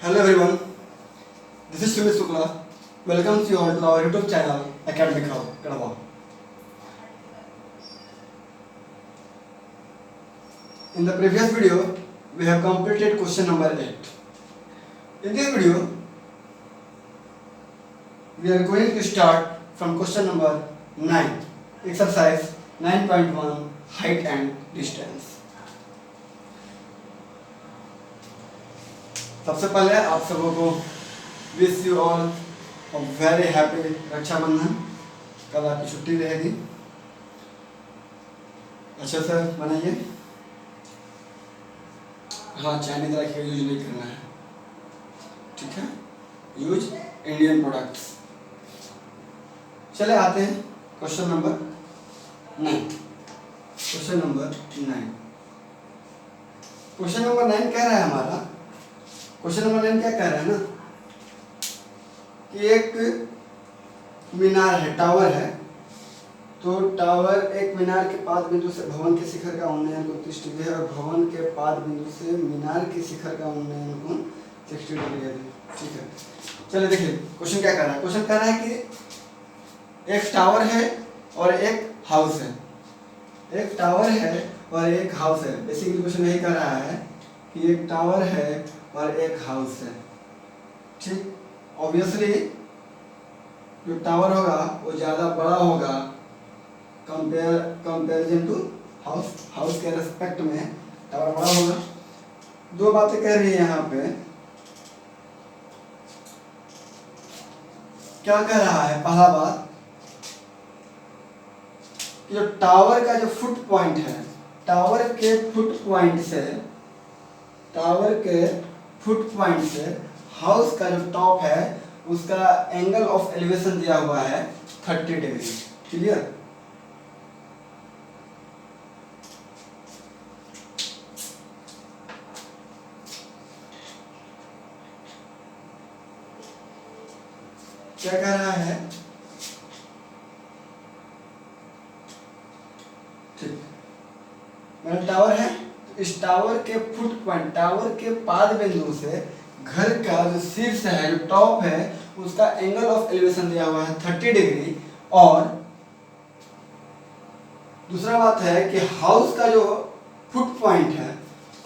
Hello everyone, this is Sumit Sukla. Welcomes you all to our YouTube channel Academic Hub, Kadapa. In the previous video, we have completed question number 8. In this video, we are going to start from question number 9, exercise 9.1, height and distance. सबसे पहले आप सबों को wish you all a very happy Rakshabandhan. कल आपकी छुट्टी रहेगी, अच्छा से मनाइए। हाँ, चाइनीज राखी यूज नहीं करना है, ठीक है? Use Indian products. चले आते हैं क्वेश्चन नंबर 9। क्वेश्चन नंबर 9 कह रहा है हमारा, क्वेश्चन नंबर 9 क्या कह रहा है ना कि एक मीनार है, टावर है। तो टावर एक मीनार के पाद बिंदु से भवन के शिखर का उन्नयन कोण 30 डिग्री है और भवन के पाद बिंदु से मीनार के शिखर का उन्नयन कोण 60 डिग्री है। ठीक है, चलिए देखिए क्वेश्चन क्या कर रहा है। क्वेश्चन कह रहा है कि एक टावर है और एक हाउस है। एक टावर है और एक हाउस है। बेसिकली क्वेश्चन यही कह रहा है कि एक टावर है और एक हाउस है। ठीक, ऑब्वियसली जो टावर होगा वो ज़्यादा बड़ा होगा कंपेरिजन टू हाउस। हाउस के रेस्पेक्ट में टावर बड़ा होगा। दो बातें कह रही है यहाँ पे। क्या कह रहा है? पहला बात, जो टावर का जो फुट पॉइंट है, टावर के फुट पॉइंट से हाउस का जो टॉप है उसका एंगल ऑफ एलिवेशन दिया हुआ है 30 डिग्री। क्लियर? क्या कह रहा है? ठीक, मेरा टावर है, इस टावर के फुट पॉइंट, टावर के पाद बिंदु से घर का जो शीर्ष है, जो टॉप है, उसका एंगल ऑफ एलिवेशन दिया हुआ है 30 डिग्री। और दूसरा बात है कि हाउस का जो फुट पॉइंट है,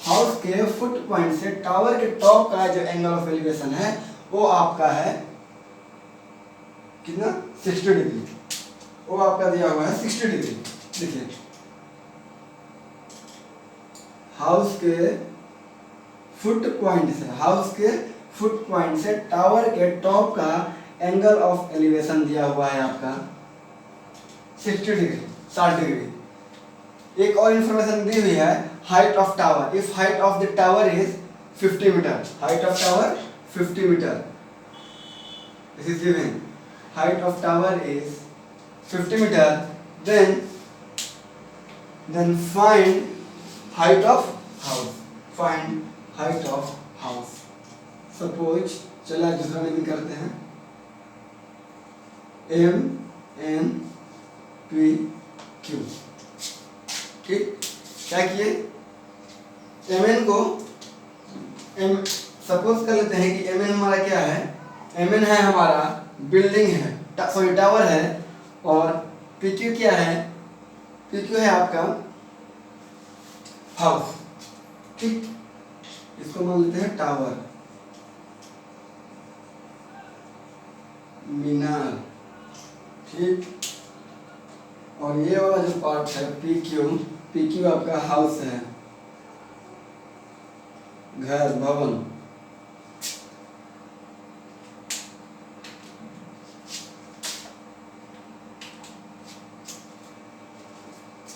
हाउस के फुट पॉइंट से टावर के टॉप का जो एंगल ऑफ एलिवेशन है वो आपका है कितना? 60 डिग्री। वो आपका दिया हुआ है 60 डिग्री। देखिए, हाउस के फुट पॉइंट से टावर के टॉप का एंगल ऑफ एलिवेशन दिया हुआ है आपका 60 डिग्री, 60 डिग्री। एक और इंफॉर्मेशन दी हुई है, height of tower. If height of the tower is 50 metre, height of tower 50 metre, this is given. Height of tower is 50 metre, then find height of house, find height of house। Suppose चलिए दूसरा लेकिन करते हैं, MNPQ। ठीक, क्या किए? MN को suppose कर लेते हैं कि MN हमारा क्या है? MN है हमारा बिल्डिंग है, सॉरी टावर है। और PQ क्या है? PQ है आपका हाउस। ठीक, इसको मान लेते हैं टावर, मीनार। ठीक, और ये वाला जो पार्ट है PQ आपका हाउस है, घर, भवन।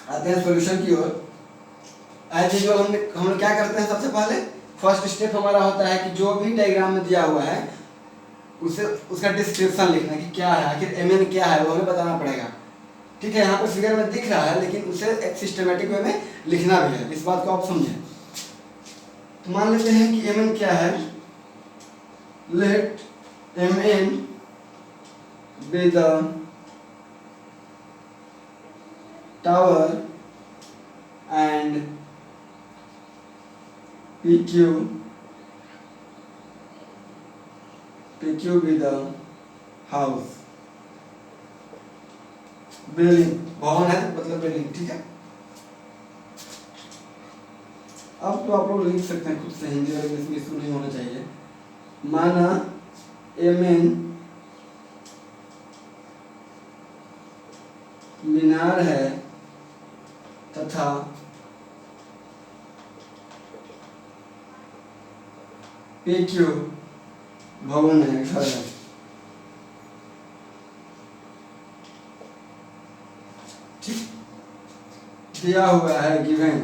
आते हैं सॉल्यूशन की ओर। एज यूजुअल हम लोग क्या करते हैं? सबसे पहले फर्स्ट स्टेप हमारा होता है कि जो भी डायग्राम में दिया हुआ है उसे उसका डिस्क्रिप्शन लिखना है कि क्या है, आखिर MN क्या है वो हमें बताना पड़ेगा। ठीक है, यहाँ पे फिगर में दिख रहा है लेकिन उसे एक सिस्टमेटिक वे में लिखना भी है। इस बात को आप समझें। तो मान लेते हैं कि MN क्या है। Let MN be the tower and PQ PQ be the house, building, भवन है मतलब बिल्डिंग, ठीक है। अब तो आप लोग लिख सकते हैं खुद से, हिंदी और इंग्लिश में इशू नहीं होना चाहिए। माना MN मीनार है तथा PQ भवन है, घर है। ठीक, दिया हुआ है, गिवन,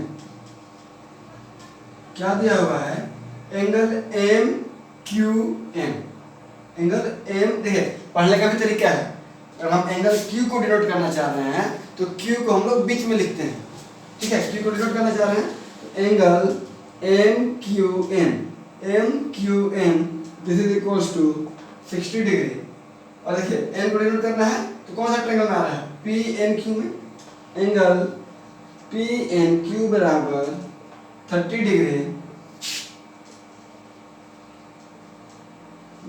क्या दिया हुआ है, एंगल MQM। एंगल M, देखिए पढ़ने का भी तरीका है। अगर हम एंगल Q को डिनोट करना चाह रहे हैं तो Q को हम लोग बीच में लिखते हैं, ठीक है। Q को डिनोट करना चाह रहे हैं तो angle MQM this is equals to 60 degree. और देखिए n को डिनोट करना है तो कौन सा ट्रायंगल में आ रहा है, PNQ में। एंगल PNQ बराबर 30 डिग्री।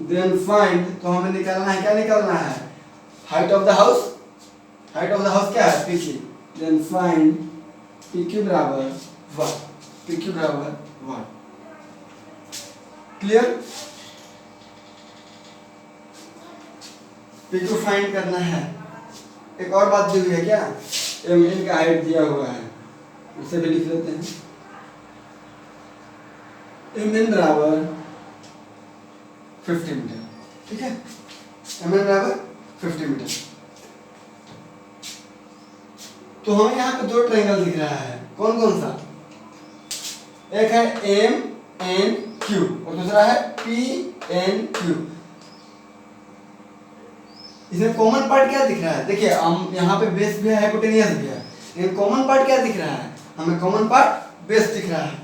देन फाइंड, तो हमें निकालना है, क्या निकालना है, height of the house. Height of the house क्या है, PQ। देन फाइंड PQ बराबर 1, PQ बराबर 1। क्लियर। PQ फाइंड करना है। एक और बात दी हुई है, क्या, MN का हाइट दिया हुआ है, उसे भी लिख लेते हैं। MN बराबर 50 मीटर, ठीक है। MN बराबर 50 मीटर। तो हमें यहाँ पे दो ट्रायंगल दिख रहा है, कौन कौन सा, एक है MNQ और दूसरा है PNQ। इसमें कॉमन पार्ट क्या दिख रहा है, देखिए हम यहाँ पे बेस भी है, हाइपोटेनियस भी है, लेकिन कॉमन पार्ट क्या दिख रहा है, हमें कॉमन पार्ट बेस दिख रहा है।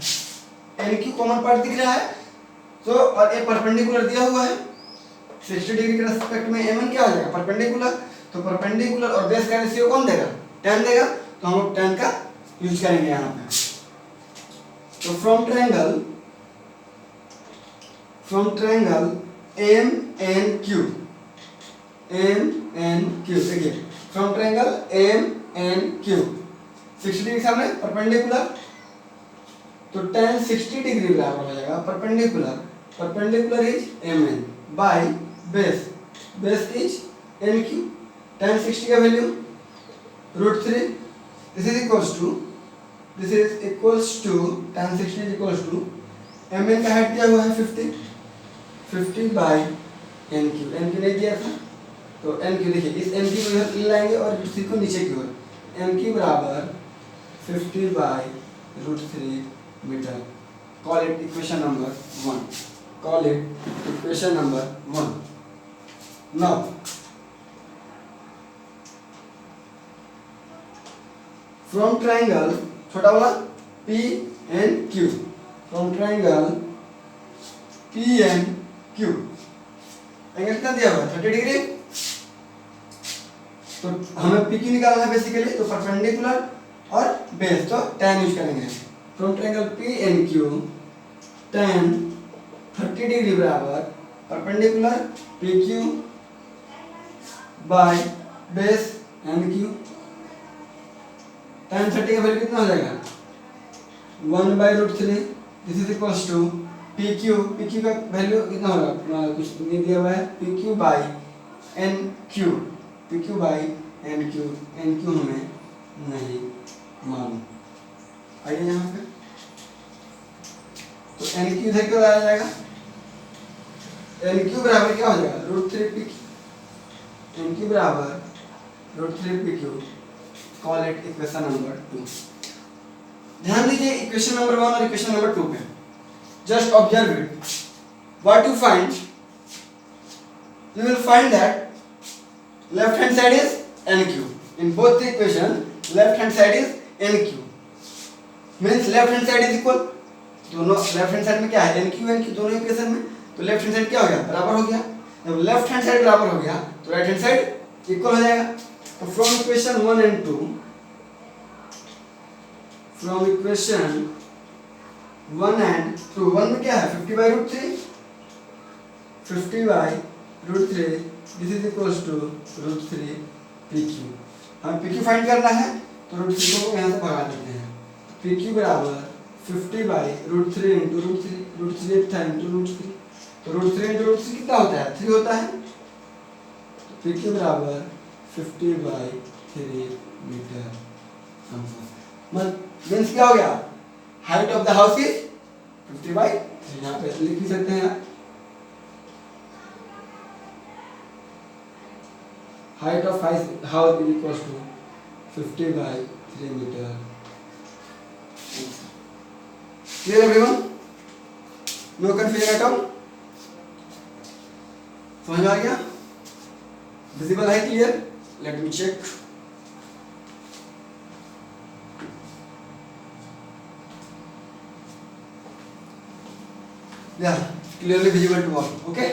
NQ कॉमन पार्ट दिख रहा है, तो और ये परपेंडिकुलर दिया हुआ है 60 डिग्री के रेस्पेक्ट में। MN क्या हो जाएगा, परपेंडिकुलर। तो परपेंडिकुलर और बेस का रेशियो कौन देगा, tan देगा, तो हम लोग tan का यूज करेंगे यहाँ पे। तो फ्रॉम ट्रायंगल MNQ देखिए, फ्रॉम ट्रायंगल MNQ 60 डिग्री सामने परपेंडिकुलर, तो tan 60 डिग्री बराबर हो जाएगा perpendicular is MN by base is NQ। tan 60 का value √3, this is equals to tan 60 is equals to MN का हाइट दिया हुआ है 50 बाय NQ नहीं दिया था, तो NQ देखिए, इस NQ को इधर ले लाएंगे और √3 को नीचे की ओर, NQ बराबर 50 by √3 metre. Call it equation number 1। Now from triangle, छोटा वाला PNQ, from triangle PNQ angle कितना दिया हुआ है, 30 डिग्री। तो हमें PQ निकालना है बेसिकली, तो परपेंडिकुलर और बेस, तो tan यूज करेंगे। From triangle PNQ tan 30 degree बराबर perpendicular PQ by base NQ। tan 30 का वैल्यू कितना हो जाएगा, 1/√3, this is equals to PQ का वैल्यू कितना होगा, कुछ नहीं दिया हुआ है, PQ बाय NQ हमें नहीं मालूम। आइए यहाँ पे, तो NQ इधर क्यों आ जाएगा, NQ बराबर क्या हो जाएगा, √3 PQ। NQ बराबर √3 PQ। Call it equation number 2। ध्यान दीजिए इक्वेशन नंबर 1 और इक्वेशन नंबर 2 पे, just observe it. What you find, you will find that left hand side is NQ. In both the equation, left hand side is NQ. Means left hand side is equal. दोनों left hand side में क्या है, NQ दोनों equation में, तो left hand side क्या हो गया, बराबर हो गया। जब लेफ्ट हैंड साइड बराबर हो गया तो राइट हैंड साइड इक्वल हो जाएगा। तो from equation 1 and 2, from equation 1 and 2, 1 में क्या है 50/√3, 50 √3 this is equals to √3 PQ। हमें PQ फाइंड करना है तो √3 को यहाँ से भगा देते हैं। PQ बराबर 50/√3 इंटू √3 एक था इंटू √3, तो √3 इंटू √3 कितना होता है 3 होता है। तो PQ बराबर 50/3 मीटर। मीन्स क्या हो गया, height of the house is 50/3। यहाँ पे लिख भी सकते हैं, height of house is equal to 50/3 metre. Clear everyone? No confusion at all? समझ में आ गया? विजिबल है? क्लियर? Let me check. या clearly visible to all. Okay,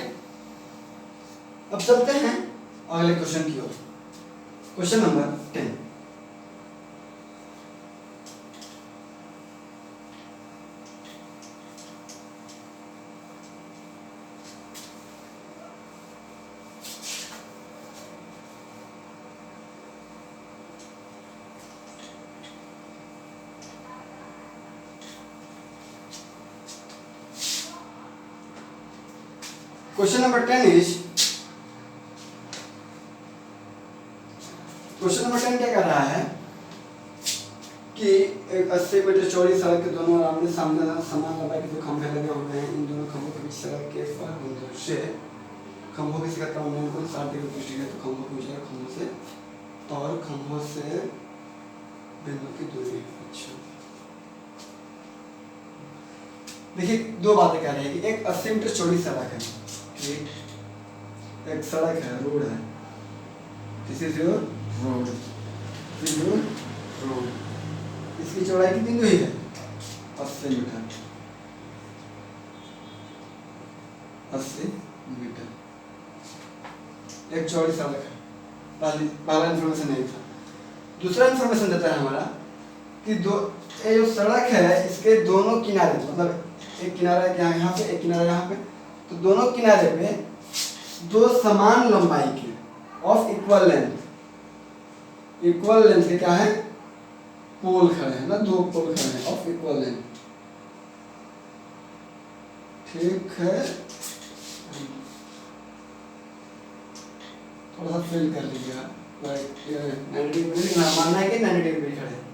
अब चलते हैं अगले क्वेश्चन की ओर। Question number 10। Question number 10 is, question number 10 क्या कर रहा है कि एक 80 मीटर चौड़ी सड़क के दोनों आमने सामने समान लंबाई के 2 खंभे लगे हुए हैं। इन दोनों खंभों के बीच सड़क के पर से खंभों की शिखर का उन्नयन को 60 डिग्री पुष्टि है। तो खंभों की ऊंचाई खंभों से और खंभों से बिंदु की दूरी। अच्छा, देखिए दो बातें कह रहे हैं कि एक 80 मीटर चौड़ी सड़क है, ठीक, एक सड़क है, रोड है, this is your road, this is your road. इसकी चौड़ाई कितनी हुई है 80 मीटर, 80 मीटर एक चौड़ी सड़क है। पहला इंफॉर्मेशन नहीं था। दूसरा इंफॉर्मेशन देता है हमारा कि ये जो सड़क है इसके दोनों किनारे, मतलब एक किनारा यहाँ पे, एक किनारा यहाँ पे, तो दोनों किनारे पे 2 समान लंबाई के ऑफ इक्वल लेंथ के क्या है पोल खड़े हैं ना, 2 पोल खड़े हैं ऑफ इक्वल लेंथ, ठीक है। थोड़ा सा फिल कर लीजिएगा, 90 डिग्री मानना है कि 90 डिग्री खड़े हैं,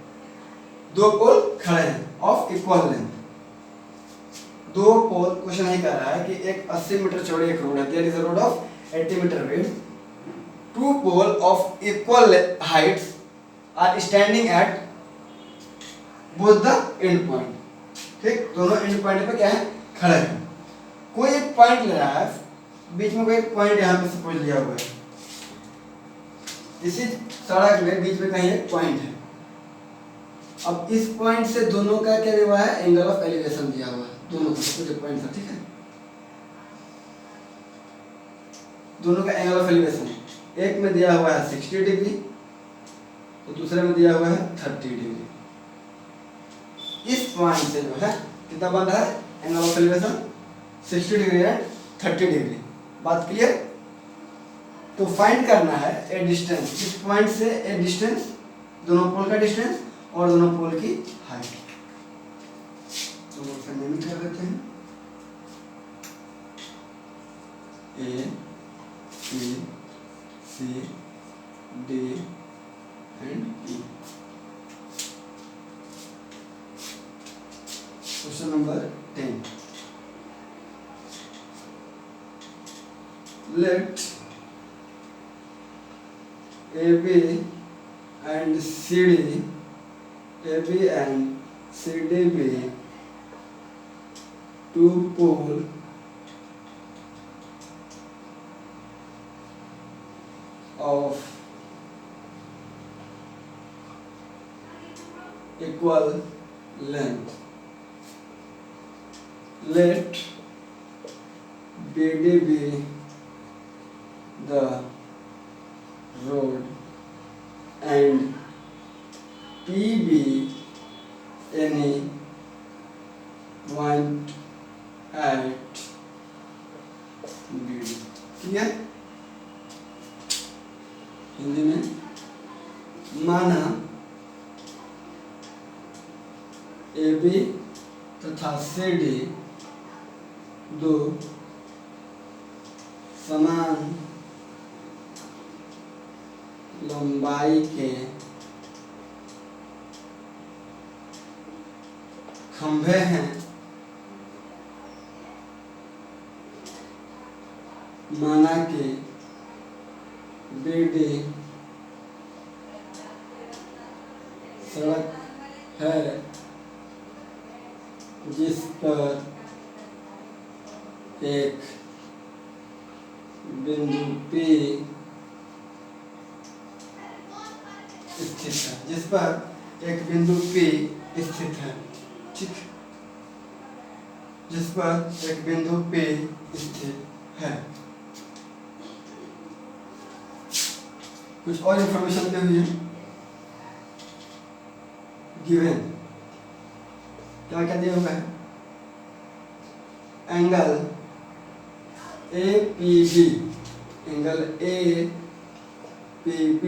2 पोल खड़े हैं of equal length. 2 pole question नहीं कर रहा है कि एक 80 मीटर चौड़ी एक रोड है, there is a road of 80 metre width, 2 pole of equal heights are standing at both the end point, ठीक, दोनों एंड पॉइंट पे क्या है खड़े हैं। कोई एक पॉइंट ले रहा है, बीच में कोई एक पॉइंट यहाँ पे सपोज लिया हुआ है, इसी सड़क में बीच में कहीं एक पॉइंट है। अब इस पॉइंट से दोनों का क्या दिया हुआ है एंगल ऑफ एलिवेशन दिया हुआ है, दोनों का कुछ पॉइंट था, ठीक है, दोनों का एंगल ऑफ एलिवेशन एक में दिया हुआ है 60 डिग्री तो दूसरे में दिया हुआ है 30 डिग्री। इस पॉइंट से जो है कितना बन रहा है angle of elevation 60 degree and 30 degree. बात क्लियर? तो फाइंड करना है ए डिस्टेंस, इस पॉइंट से ए डिस्टेंस, दोनों पोल का डिस्टेंस और दोनों पोल की हाइट। तो वो नेम कर देते हैं A B C D and E. Question number 10, let AB and CD, AB and CD be 2 pole of equal length. Let BD be the road and P be any point at BD. Clear? Hindi में माना AB तथा CD दो समान लंबाई के खंभे हैं, माना कि BD सड़क है जिस पर एक बिंदु P स्थित है, जिस पर एक बिंदु P स्थित है, ठीक, जिस पर एक बिंदु P स्थित है। कुछ और इंफॉर्मेशन दी हुई है गिवन, क्या क्या दिया हुआ है? एंगल APB, एंगल APB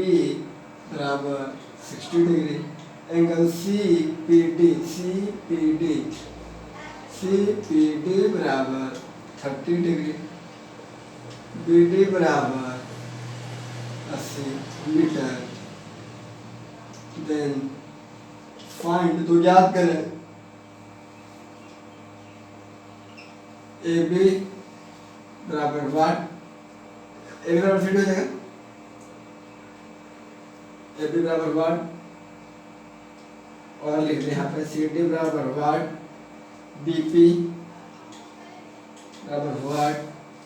बराबर 60 डिग्री, एंगल CPD बराबर 30 डिग्री, BD बराबर 80 मीटर। देन फाइंड, तो याद करें AB बराबर वाट, AB बराबर 30 हो जाएगा, AB बराबर वाट, और लिख दें यहाँ पे CD बराबर वाट, BP बराबर वाट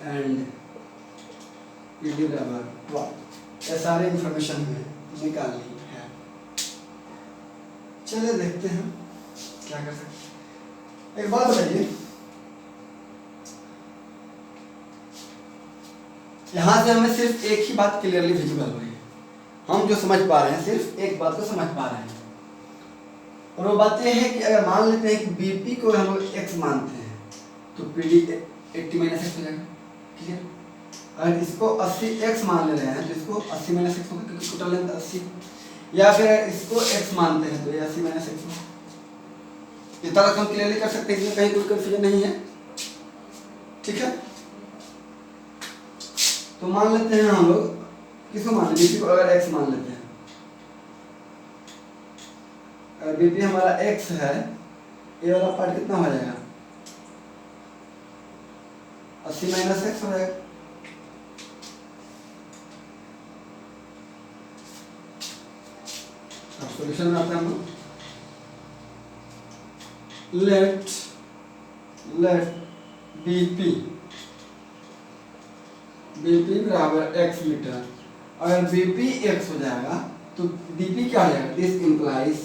एंड PD बराबर वाट। ये सारी इंफॉर्मेशन हमें निकालनी है। चलिए देखते हैं क्या कर सकते। एक बात बताइए, यहाँ से हमें सिर्फ एक ही बात क्लियरली विजिबल हो रही है, हम जो समझ पा रहे हैं सिर्फ एक बात को समझ पा रहे हैं, और वो बात यह है कि अगर मान लेते हैं कि BP को हम लोग x मानते हैं तो PD 80 - x हो जाएगा, क्लियर? अगर इसको 80x मान ले रहे हैं तो इसको 80 - x होगा क्योंकि टोटल लेंथ 80, या फिर इसको x मानते हैं तो ये 80 - x होगा। इतना तक हम क्लियरली कर सकते हैं, इसमें कहीं कोई कंफ्यूजन नहीं है, ठीक है? तो मान लेते हैं हम लोग, किसको मान लेते हैं? BP को अगर x मान लेते हैं, अगर BP हमारा x है, ये वाला पार्ट कितना हो जाएगा? 80 - x हो जाएगा। अब सॉल्यूशन में आते हैं हम लोग, लेट BP बराबर x मीटर। अगर BP x हो जाएगा तो DP क्या हो जाएगा? दिस इंप्लाइज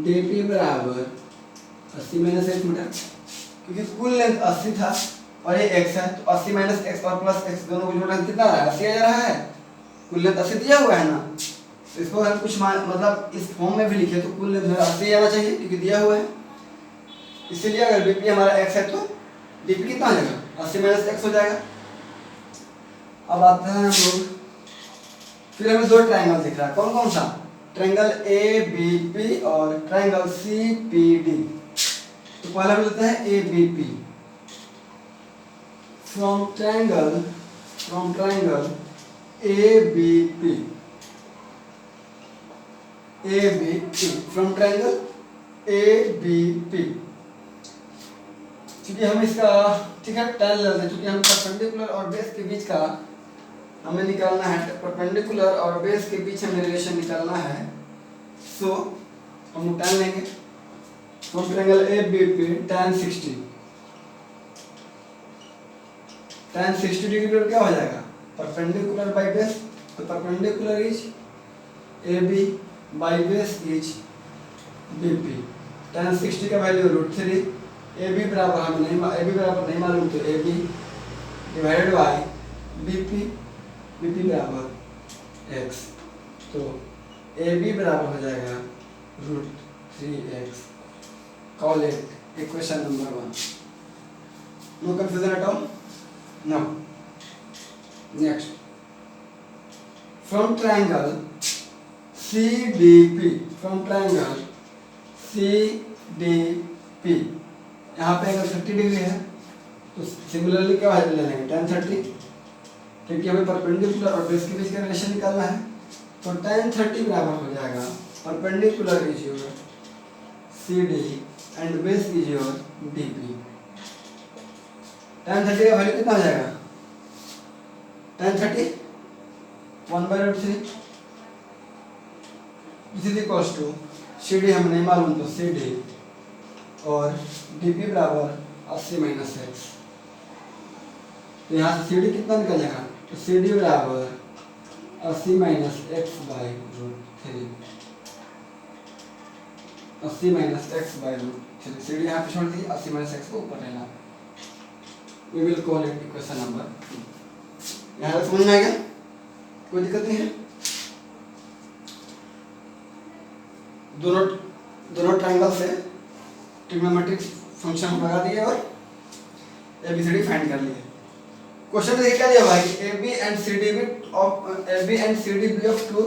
DP बराबर 80 - x मीटर, क्योंकि कुल लेंथ 80 था और ये x है, तो 80 - x और प्लस x दोनों को जोड़ना कितना आ रहा है? 80 आ रहा है। कुल लेंथ 80 दिया हुआ है ना, तो इसको हम कुछ मतलब इस फॉर्म में भी लिखे तो कुल लेंथ 80 आना चाहिए क्योंकि दिया हुआ है। इसीलिए अगर BP हमारा x है तो DP कितना आ जाएगा? 80 - x हो जाएगा। अब आते हैं हम लोग, फिर हमें दो ट्रायंगल दिख रहा है, कौन कौन सा? ट्रायंगल ABP और ट्रायंगल CPD। तो पहले हम लेते हैं ABP। From triangle from triangle ABP, क्योंकि हम इसका, ठीक है, tan लेते हैं, क्योंकि हम परपेंडिकुलर और बेस के बीच का हमें निकालना है, परपेंडिकुलर और बेस के बीच हमें रिलेशन निकालना है, सो हम tan लेंगे। From triangle ABP tan 60 degree पर क्या हो जाएगा? परपेंडिकुलर बाई बेस, तो perpendicular is AB by base is BP। tan 60 का वैल्यू √3, AB बराबर हम नहीं मालूम तो AB डिवाइडेड बाई BP बराबर x, तो AB बराबर हो जाएगा √3x। Call it equation number 1। No confusion at all? No. Next, from triangle CDP, from triangle CDP, यहाँ पे अगर 30 डिग्री है तो सिमिलरली क्या ले लेंगे tan 30, क्योंकि हमें परपेंडिकुलर और बेस के बीच का रिलेशन निकालना है। तो tan 30 बराबर हो जाएगा perpendicular is your CD and base is your DP। tan 30 का वैल्यू कितना हो जाएगा? tan 30 1/√3 is equals to CD हमें नहीं मालूम तो CD और DP बराबर 80 - x। तो यहाँ से CD कितना निकल जाएगा? तो CD बराबर 80 - x/√3, 80 - x/√3। CD यहाँ पे छोड़ दी, 80 - x को ऊपर लेना। We will call it equation number 2। यहाँ तक समझ में आ गया? कोई दिक्कत नहीं है? दोनों ट्रायंगल से ट्रिग्नोमेट्रिक फंक्शन हम लगा दिए और ABCD फाइंड कर लिए। क्वेश्चन में क्या दिया भाई? AB and CD be of two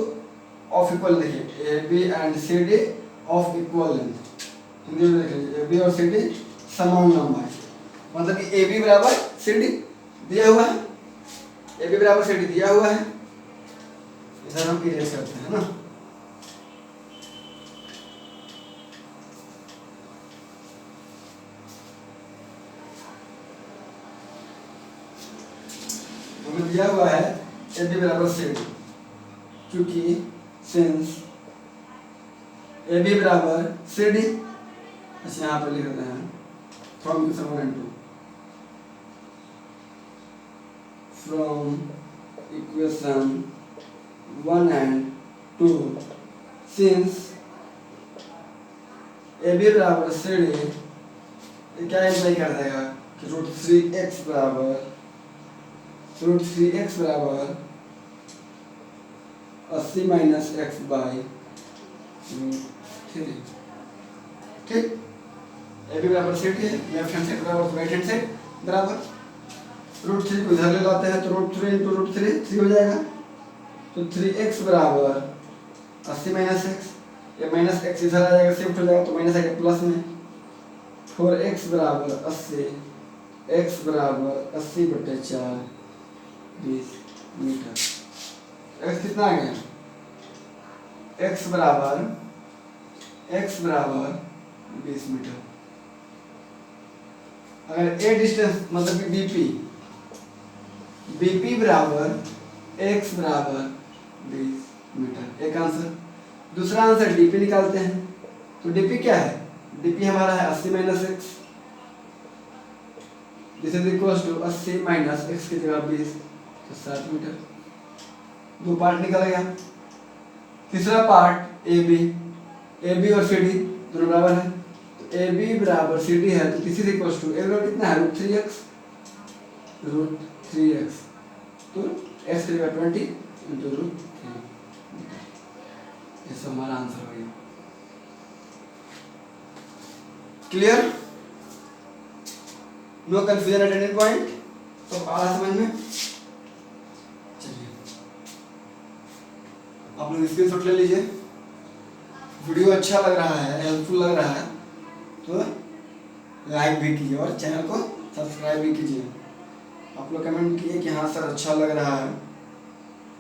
of equal, देखिए AB and CD of equal length, Hindi में देख लीजिए AB और CD समान लंबाई, मतलब कि AB बराबर CD दिया हुआ है, AB बराबर CD दिया हुआ है, इधर हम इरेज करते हैं ना। हमें दिया हुआ है AB बराबर CD, क्योंकि सिंस AB बराबर CD, अच्छा यहाँ पर लिख देते हैं from equation 1 and 2, from equation 1 and 2 since AB बराबर CD, ये क्या इम्प्लाई कर देगा कि √3x बराबर 80 - x/√3, ठीक। AB बराबर सेट है, लेफ्ट हैंड साइड बराबर राइट हैंड साइड बराबर, √3 को इधर ले लाते हैं तो √3 × √3 3 हो जाएगा। तो 3x बराबर 80 - x, ये -x इधर आ जाएगा, शिफ्ट हो जाएगा तो माइनस आएगा प्लस में। 4x बराबर 80, x बराबर 80/4 20 मीटर। x कितना आ गया? x बराबर 20 मीटर। अगर a डिस्टेंस मतलब कि BP बराबर x बराबर 20 मीटर, एक आंसर। दूसरा आंसर DP निकालते हैं, तो DP क्या है? DP हमारा है 80 - x, this is equals to 80 - x की जगह 20, तो 60 मीटर। दो पार्ट निकल गया। तीसरा पार्ट AB और CD दोनों बराबर है, तो AB बराबर CD है, तो this is equals to A बराबर कितना है? √3x, तो x की जगह 20 × √3, ये सब हमारा आंसर हो गया। Clear? No confusion at any point? तो आ रहा समझ में? चलिए आप लोग स्क्रीनशॉट ले लीजिए। वीडियो अच्छा लग रहा है, हेल्पफुल लग रहा है तो लाइक भी कीजिए और चैनल को सब्सक्राइब भी कीजिए। आप लोग कमेंट किए कि हाँ सर अच्छा लग रहा है,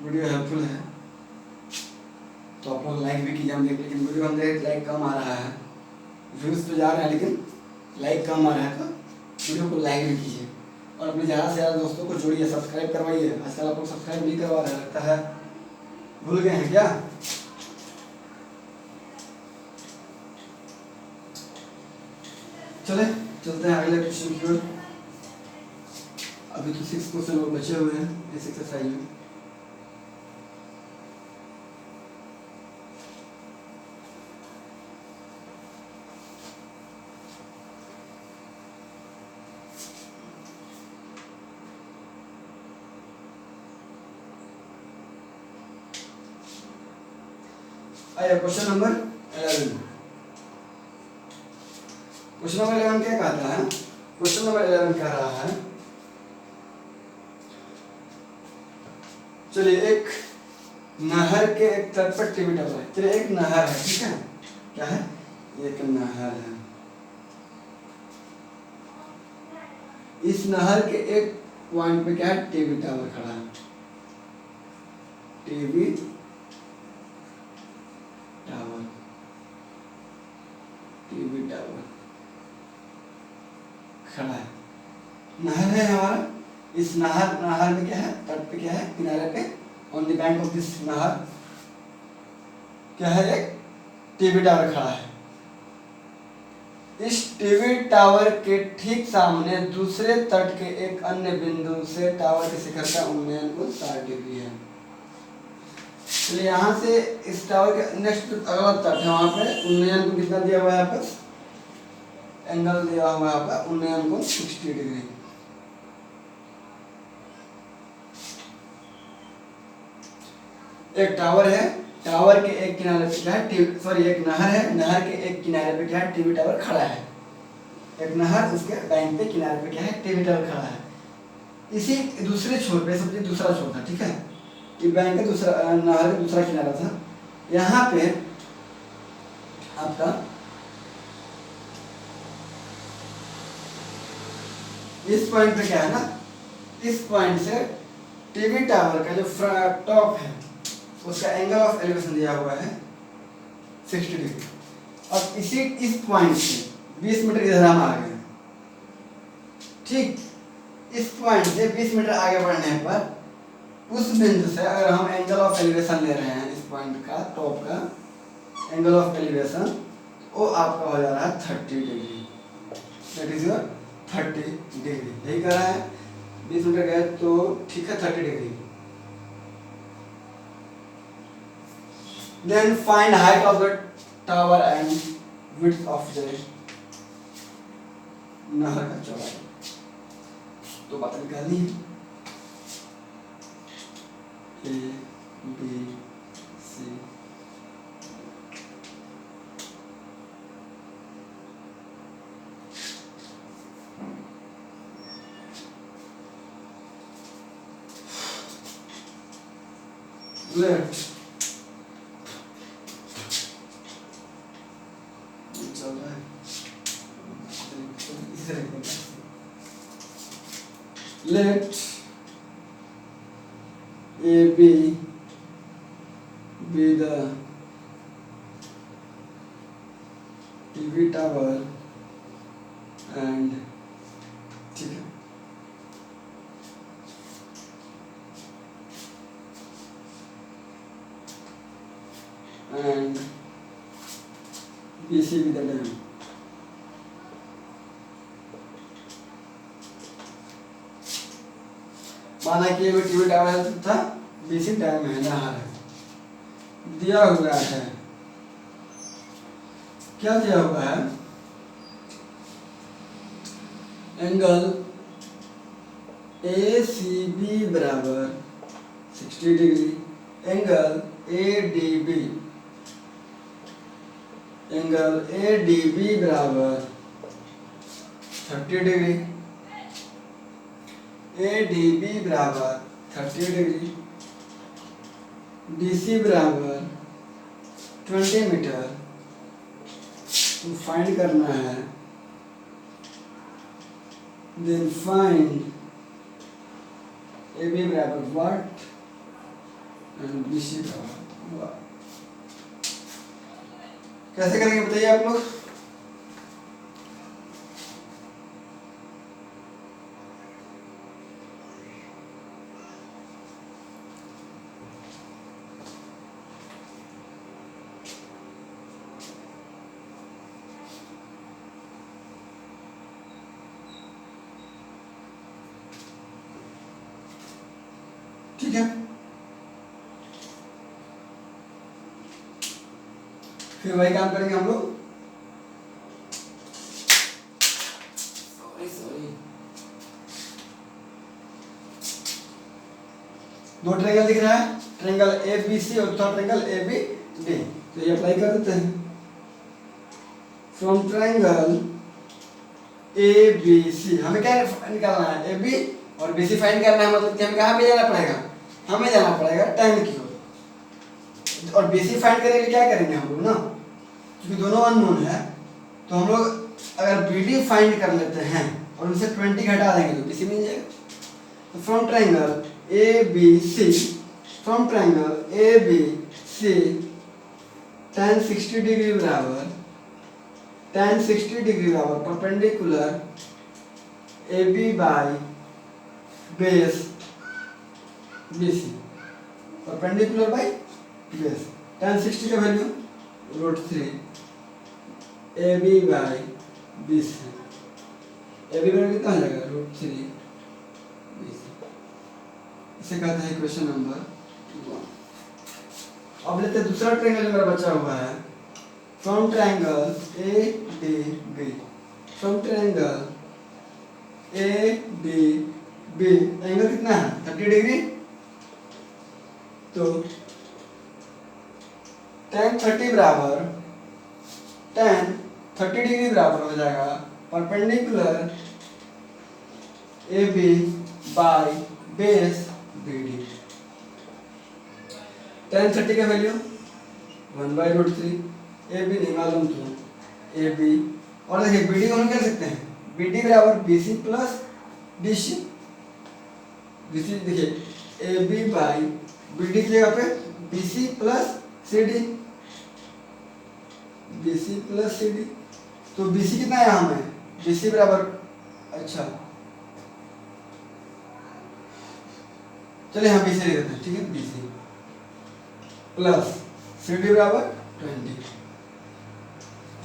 वीडियो हेल्पफुल है, तो आप लोग लाइक भी कीजिए। हम देख, लेकिन वीडियो हम देख लाइक कम आ रहा है, व्यूज़ तो जा रहे हैं लेकिन लाइक कम आ रहा है, तो वीडियो को लाइक भी कीजिए और अपने ज़्यादा से ज़्यादा दोस्तों को जोड़िए, सब्सक्राइब करवाइए। आजकल आप लोग सब्सक्राइब नहीं करवा रहे, लगता है भूल गए हैं क्या? चले चलते हैं अगले क्वेश्चन की ओर। अभी तो 6 क्वेश्चन और बचे हुए हैं इस एक्सरसाइज में। आइए क्वेश्चन नंबर 11। क्वेश्चन नंबर 11 क्या कहता है? क्वेश्चन नंबर 11 कह रहा है चलिए एक नहर के एक तट पर टीवी टावर है। चलिए एक नहर है, ठीक है, क्या है, एक नहर है। इस नहर के एक पॉइंट पे क्या है, टीवी टावर खड़ा है। टीवी टावर, टीवी टावर खड़ा है, नहर है हमारा। इस नहर में क्या है, तट पे क्या है, किनारे पे, on the bank of this नहर क्या है, एक टीवी टावर खड़ा है। इस टीवी टावर के ठीक सामने दूसरे तट के एक अन्य बिंदु से टावर के शिखर का उन्नयन कोण 60 डिग्री है। चलिए यहाँ से इस टावर के नेक्स्ट अगला तट है, वहां पे उन्नयन कोण कितना दिया हुआ है, यहाँ पर एंगल दिया हुआ है, यहाँ पर उन्नयन कोण 60 डिग्री। एक टावर है, टावर के एक किनारे पे क्या है, सॉरी एक नहर है, नहर के एक किनारे पे क्या है, टीवी टावर खड़ा है। एक नहर, उसके बैंक पे किनारे पे क्या है, टीवी टावर खड़ा है। इसी दूसरे छोर पे, समझिए दूसरा छोर था, ठीक है, ये बैंक का दूसरा, नहर का दूसरा किनारा था। यहाँ पे आपका इस पॉइंट पे क्या है ना, इस पॉइंट से टीवी टावर का जो टॉप है उसका एंगल ऑफ एलिवेशन दिया हुआ है 60 डिग्री। अब इस पॉइंट से 20 मीटर इधर हम आ गए, ठीक, इस पॉइंट से 20 मीटर आगे बढ़ने पर उस बिंदु से अगर हम एंगल ऑफ एलिवेशन ले रहे हैं, इस पॉइंट का टॉप का एंगल ऑफ एलिवेशन, वो आपका हो जा रहा है 30 degree. That is your 30 degree, यही कर रहा है। 20 मीटर गए तो ठीक है 30 degree. Then find height of the tower and width of the नहर का चौड़ाई। तो बात निकालनी है, A B C left let AB be the TV tower and ठीक है, and BC be the dam। माना कि ये टीवी टावर है तथा बीसी डैम है, नहर है, दिया हुआ है, क्या दिया हुआ है, एंगल ACB बराबर 60 डिग्री, एंगल ADB बराबर 30 डिग्री, ADB बराबर 30 डिग्री, DC बराबर 20 मीटर फाइंड करना है। देन फाइंड AB बराबर वाट एंड BC बराबर वाट। कैसे करेंगे बताइए आप लोग। ठीक है, फिर वही काम करेंगे हम लोग। दो ट्रायंगल दिख रहा है, ट्रायंगल ABC और दूसरा ट्रायंगल ABD, तो ये अप्लाई कर देते हैं। फ्रॉम ट्रायंगल ABC हमें क्या निकालना है, AB और BC फाइंड करना है, मतलब कि हमें कहाँ पे जाना पड़ेगा, हमें जाना पड़ेगा 10 की ओर। और BC फाइंड करने के लिए क्या करेंगे हम लोग ना, क्योंकि दोनों अननोन है, तो हम लोग अगर BD फाइंड कर लेते हैं और उनसे 20 घटा देंगे तो BC मिल जाएगा। तो from triangle ABC, from triangle ABC tan 60 degree बराबर tan 60 डिग्री बराबर perpendicular AB by base BC, perpendicular by base. tan 60 का value √3 AB by BC, AB बराबर कितना हो जाएगा √3 BC। इसे कहते हैं क्वेश्चन नंबर 1। अब लेते हैं दूसरा ट्रायंगल मेरा बचा हुआ है, from triangle ADB, from triangle ADB angle कितना है 30 डिग्री, तो tan 30 बराबर tan 30 डिग्री बराबर हो जाएगा perpendicular AB by base BD। tan 30 का वैल्यू 1/√3, AB नहीं मालूम तो AB, और देखिए BD को हम क्या सकते हैं, BD बराबर BC प्लस BC। BC देखिए AB बाई BD की जगह पे BC plus CD, BC plus CD, तो BC कितना है यहाँ में, BC बराबर, अच्छा चलिए यहाँ BC लिख देते हैं, ठीक है, BC प्लस CD बराबर 20।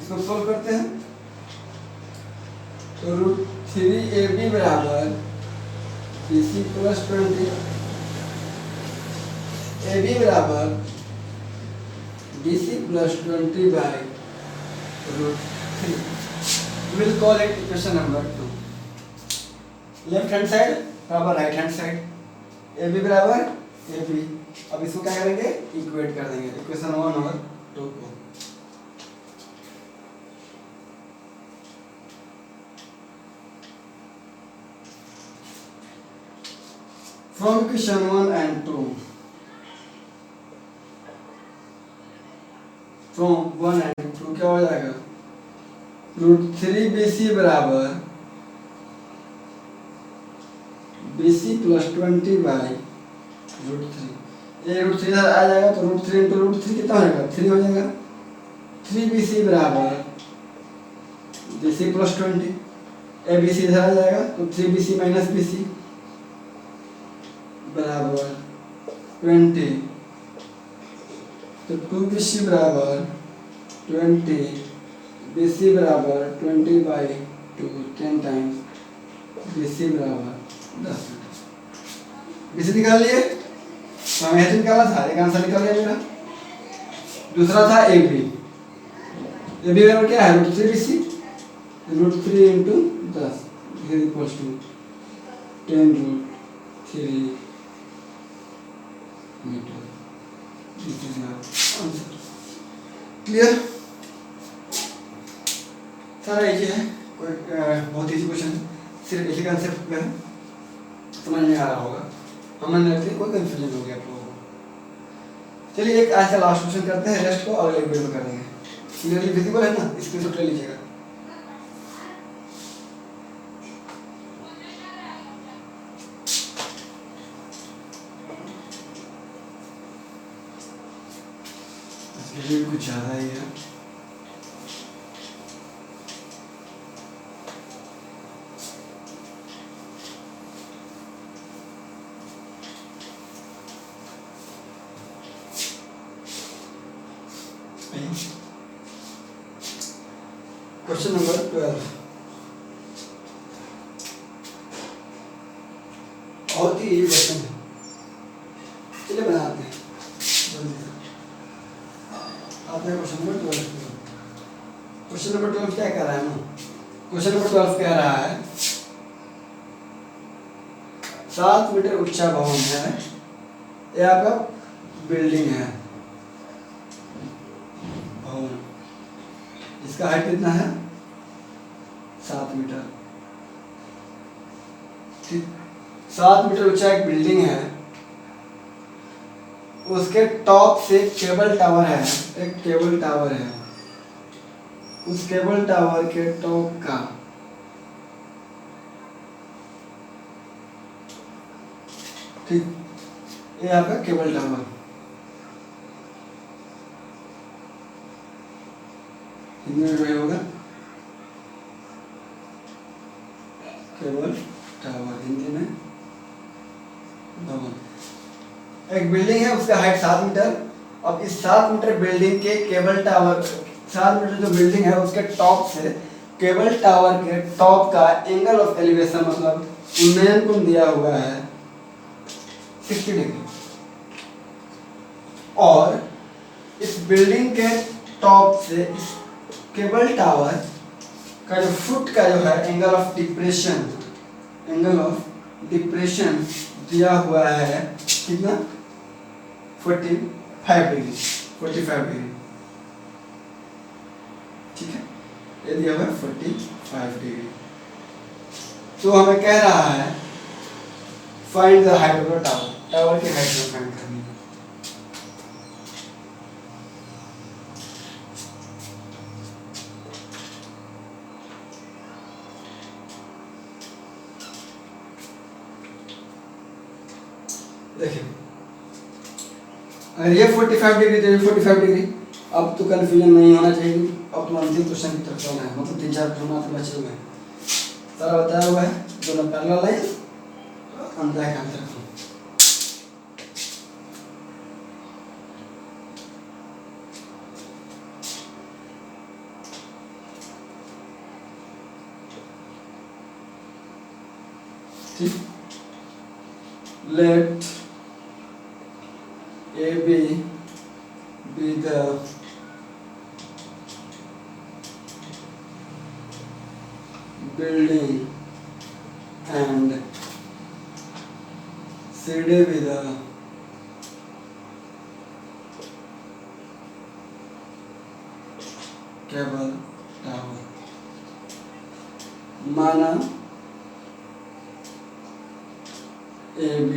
इसको सोल्व करते हैं तो √3AB बराबर BC प्लस 20, AB बराबर BC plus 20 by √3। Will call it equation number 2। Left hand side बराबर राइट हैंड साइड, AB बराबर AB। अब इसको क्या करेंगे, इक्वेट कर देंगे इक्वेशन 1 और 2 को। From equation 1 and 2, from 1 and 2 क्या हो जाएगा, √3BC बराबर BC प्लस 20 बाई √3। ये √3 इधर आ जाएगा तो √3 इंटू √3 कितना हो जाएगा, 3 हो जाएगा। 3BC बराबर BC प्लस 20, ABC इधर आ जाएगा तो 3BC माइनस BC बराबर 20, तो 2BC बराबर 20, BC बराबर 20 बाई 2, 10 टाइम्स BC बराबर 10। BC निकाल लिए, हमें ऐसे निकाला था, एक आंसर निकल गया मेरा। दूसरा था AB, AB बराबर क्या है √3BC, √3 into 10 equals to 10√3 metre. This is answer. Clear, सारा इजी है, कोई बहुत इजी क्वेश्चन है, सिर्फ इसी कंसेप्ट में समझ में आ रहा होगा, हमें लगता है कोई कंफ्यूजन हो गया आप लोगों को। चलिए एक ऐसा लास्ट क्वेश्चन करते हैं, रेस्ट को अगले वीडियो में कर देंगे। क्लियरली विजिबल है ना, स्क्रीनशॉट ले लीजिएगा। ये कुछ ज़्यादा ही है। क्वेश्चन नंबर 12 बहुत ही क्वेश्चन है, चलिए बनाते हैं जल्दी से। आपने क्वेश्चन नंबर 12, क्वेश्चन नंबर 12 क्या कह रहा है ना, क्वेश्चन नंबर 12 कह रहा है 7 मीटर ऊंचा भवन है, यह आपका बिल्डिंग है, भवन, इसका हाइट कितना है 7 मीटर, ठीक। 7 मीटर ऊंचा एक बिल्डिंग है उसके टॉप से केबल टावर है, एक केबल टावर है, उस केबल टावर के टॉप का ठीक, ये आपका केबल टावर, हिंदी में वही होगा केबल टावर, हिंदी में भवन। एक बिल्डिंग है, उसका हाइट 7 मीटर। अब इस 7 मीटर बिल्डिंग के केबल टावर, 7 मीटर जो बिल्डिंग है उसके टॉप से केबल टावर के टॉप का एंगल ऑफ एलिवेशन मतलब उन्नयन कोण दिया हुआ है 60 डिग्री। और इस बिल्डिंग के टॉप से इस केबल टावर का जो फुट का जो है angle of depression, angle of depression दिया हुआ है कितना 45 डिग्री, 45 डिग्री, ठीक है, ये दिया हुआ है 45 डिग्री। तो हमें कह रहा है find the height of the tower, tower की हाइट में फाइंड करनी है। देखिए अगर ये 45 डिग्री तो ये 45 डिग्री। अब तो कंफ्यूजन नहीं होना चाहिए, अब तो अंतिम क्वेश्चन की तरफ चलना है, मतलब 3-4 प्रश्न मात्र बचे हुए हैं, सारा बताया हुआ है, दोनों पैरेलल लाइन अंदर का अंतर। ठीक, let AB be the building and CD be the cable tower। माना AB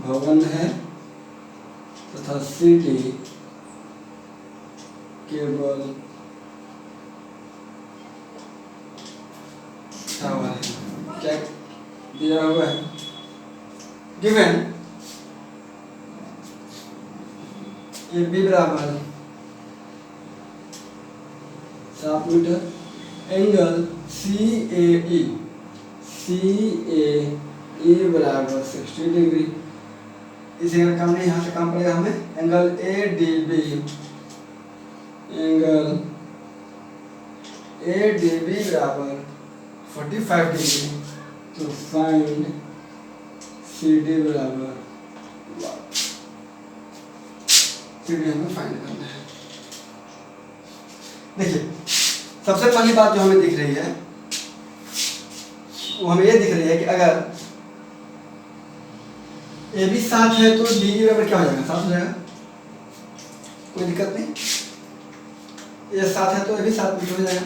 भवन है तथा CD केबल टावर है। क्या दिया हुआ है, गिवन AB बराबर 7 मीटर, एंगल CAE, CAE बराबर 60 डिग्री। इसे अगर काम नहीं, यहाँ से काम पड़ेगा हमें एंगल ADB, एंगल ADB बराबर 45 डिग्री। तो फाइंड CD बराबर, CD हमें फाइंड करना है। देखिए सबसे पहली बात जो हमें दिख रही है वो हमें ये दिख रही है कि अगर AB 7 है तो DE बराबर क्या हो जाएगा, 7 हो जाएगा, कोई दिक्कत नहीं। ये 7 है तो AB 7 मीटर हो जाएगा।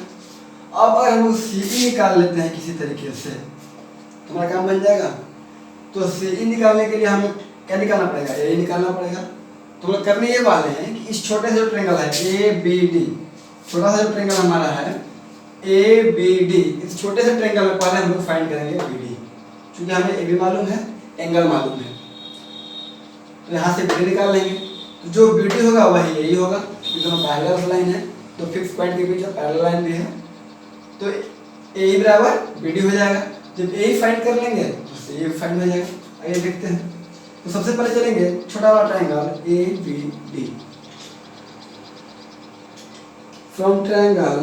अब अगर हम CE निकाल लेते हैं किसी तरीके से तो हमारा काम बन जाएगा। तो CE निकालने के लिए हमें क्या निकालना पड़ेगा, AE निकालना पड़ेगा। तो हम लोग करने ये वाले हैं कि इस छोटे से जो ट्रायंगल है ABD, छोटा सा जो ट्रायंगल हमारा है ABD, इस छोटे से ट्रायंगल में पहले हम लोग फाइंड करेंगे BD, क्योंकि हमें AB मालूम है, एंगल मालूम है, तो यहाँ से BD निकाल लेंगे। तो जो BD होगा वही AE होगा, ये दोनों पैरेलल लाइन है, तो फिक्स पॉइंट के बीच में पैरेलल लाइन भी है, तो AE बराबर BD हो जाएगा। जब AE फाइंड कर लेंगे तो CE फाइंड हो जाएगा। आइए देखते हैं। तो सबसे पहले चलेंगे छोटा वाला triangle ABD। From triangle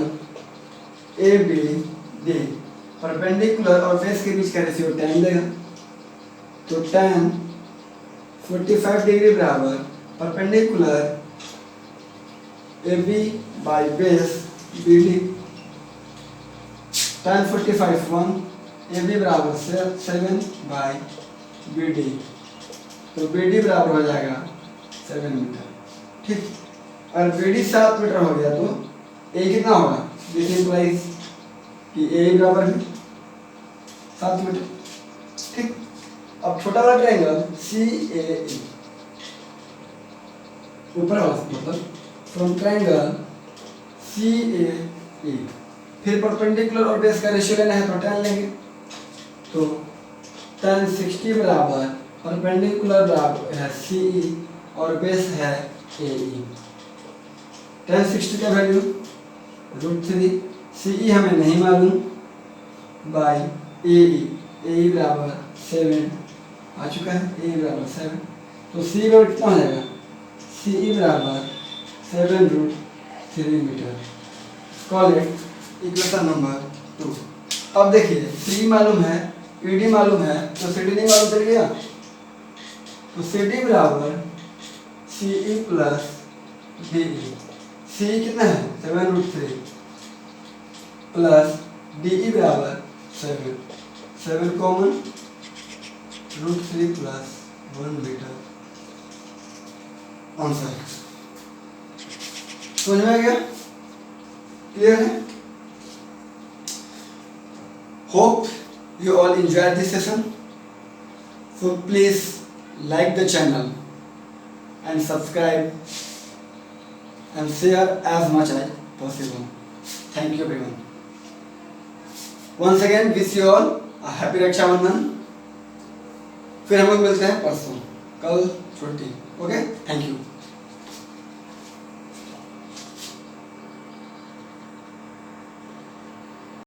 ABD perpendicular और बेस के बीच का रेशियो tan देगा। तो tan 45 डिग्री बराबर perpendicular AB by base BD, tan 45 1, AB बराबर 7 बाई BD, तो BD बराबर हो जाएगा 7 मीटर। ठीक, अगर BD 7 मीटर हो गया तो A कितना होगा, दिस इंप्लाइज कि A बराबर है 7 मीटर। ठीक, अब छोटा वाला ट्रायंगल CAE, ऊपर वाला मतलब फ्रॉम ट्रायंगल सी ए ई। फिर परपेंडिकुलर और बेस का रेशियो लेना है तो tan लेंगे, तो tan 60 बराबर परपेंडिकुलर बराबर है सी ई और बेस है ए ई। tan 60 का वैल्यू √3, सी ई हमें नहीं मालूम बाई ए ई बराबर 7 आ चुका है, ए ई बराबर 7, तो सी बराबर कितना हो जाएगा, सी ई बराबर 7√3 metre. Call it equation number 2। अब देखिए सी मालूम है, ई डी मालूम है, तो सी डी नहीं मालूम चल गया, तो सी डी बराबर सी ई प्लस डी ई। सी कितना है 7√3 प्लस डी ई बराबर 7 कॉमन √3 प्लस 1 मीटर। आंसर समझ में आ गया, क्लियर है? Hope you all enjoyed this session. So please like the channel and subscribe and share as much as possible. Thank you everyone. Once again wish you all a happy Rakshabandhan. फिर हम लोग मिलते हैं परसों, कल छुट्टी। Okay, thank you.